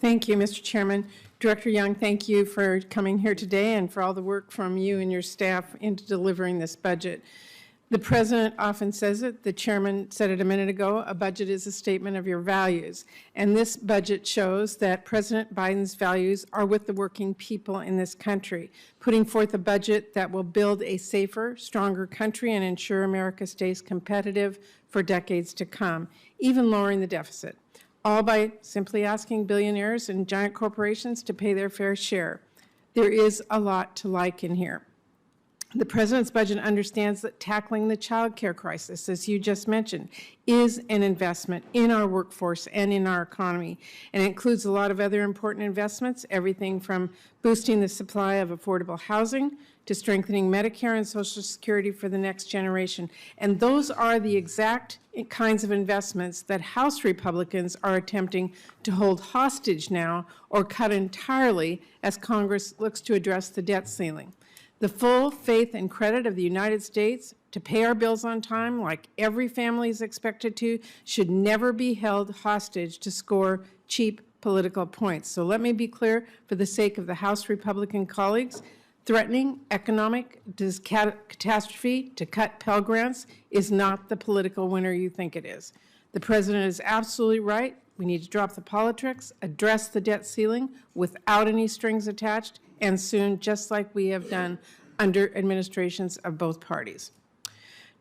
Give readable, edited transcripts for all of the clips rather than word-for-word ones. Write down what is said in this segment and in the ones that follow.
Thank you, Mr. Chairman. Director Young, thank you for coming here today and for all the work from you and your staff into delivering this budget. The President often says it, the Chairman said it a minute ago, a budget is a statement of your values. And this budget shows that President Biden's values are with the working people in this country, putting forth a budget that will build a safer, stronger country and ensure America stays competitive for decades to come, even lowering the deficit, all by simply asking billionaires and giant corporations to pay their fair share. There is a lot to like in here. The President's budget understands that tackling the child care crisis, as you just mentioned, is an investment in our workforce and in our economy, and it includes a lot of other important investments, everything from boosting the supply of affordable housing to strengthening Medicare and Social Security for the next generation. And those are the exact kinds of investments that House Republicans are attempting to hold hostage now or cut entirely as Congress looks to address the debt ceiling. The full faith and credit of the United States to pay our bills on time, like every family is expected to, should never be held hostage to score cheap political points. So let me be clear, for the sake of the House Republican colleagues, threatening economic catastrophe to cut Pell Grants is not the political winner you think it is. The President is absolutely right. We need to drop the politics, address the debt ceiling without any strings attached, and soon, just like we have done under administrations of both parties.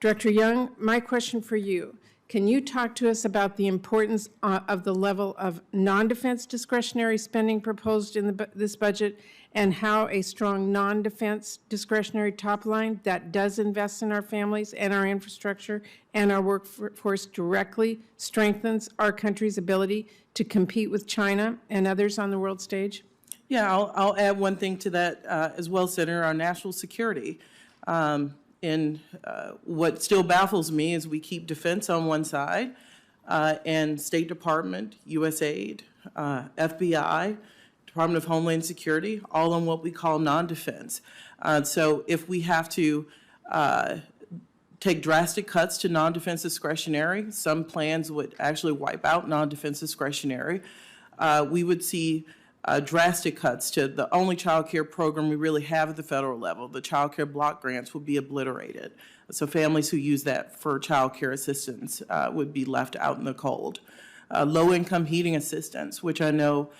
Director Young, my question for you, can you talk to us about the importance of the level of non-defense discretionary spending proposed in this budget, and how a strong non-defense discretionary top line that does invest in our families and our infrastructure and our workforce directly strengthens our country's ability to compete with China and others on the world stage? Yeah, I'll add one thing to that as well, Senator, our national security. What still baffles me is we keep defense on one side and State Department, USAID, FBI, Department of Homeland Security, all on what we call non-defense. So if we have to take drastic cuts to non-defense discretionary, some plans would actually wipe out non-defense discretionary. We would see drastic cuts to the only child care program we really have at the federal level. The child care block grants would be obliterated. So families who use that for child care assistance would be left out in the cold. Low-income heating assistance, which I know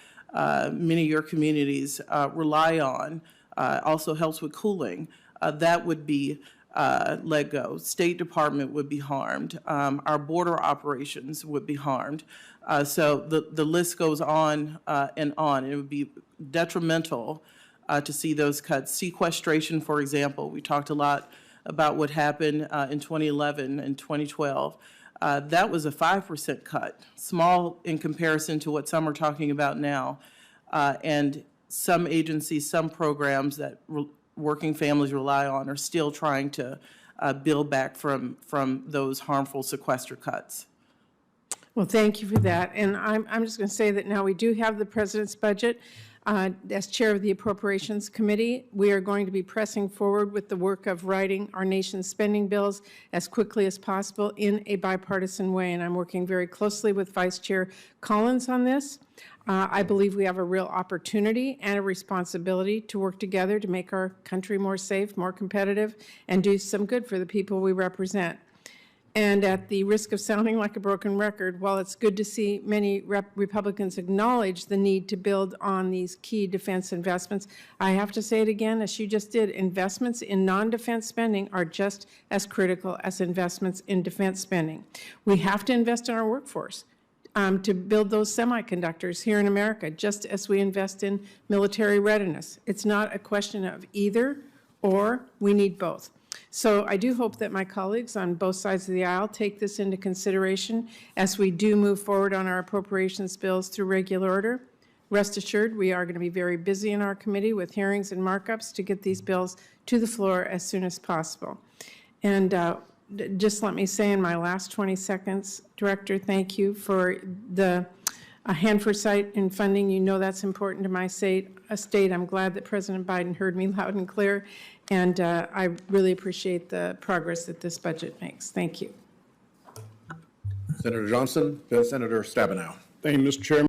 many of your communities rely on, also helps with cooling. That would be let go. State Department would be harmed. Our border operations would be harmed. So the list goes on and on. It would be detrimental to see those cuts. Sequestration, for example, we talked a lot about what happened in 2011 and 2012. That was a 5% cut, small in comparison to what some are talking about now. And some agencies, some programs that working families rely on are still trying to build back from those harmful sequester cuts. Well, thank you for that. And I'm just going to say that now we do have the President's budget. As chair of the Appropriations Committee, we are going to be pressing forward with the work of writing our nation's spending bills as quickly as possible in a bipartisan way. And I'm working very closely with Vice Chair Collins on this. I believe we have a real opportunity and a responsibility to work together to make our country more safe, more competitive, and do some good for the people we represent. And at the risk of sounding like a broken record, while it's good to see many Republicans acknowledge the need to build on these key defense investments, I have to say it again, as you just did, investments in non-defense spending are just as critical as investments in defense spending. We have to invest in our workforce to build those semiconductors here in America, just as we invest in military readiness. It's not a question of either or, we need both. So I do hope that my colleagues on both sides of the aisle take this into consideration as we do move forward on our appropriations bills through regular order. Rest assured, we are going to be very busy in our committee with hearings and markups to get these bills to the floor as soon as possible. And just let me say in my last 20 seconds, Director, thank you for the hand for sight in funding. You know that's important to my state. I'm glad that President Biden heard me loud and clear. And I really appreciate the progress that this budget makes. Thank you. Senator Johnson, then Senator Stabenow. Thank you, Mr. Chairman.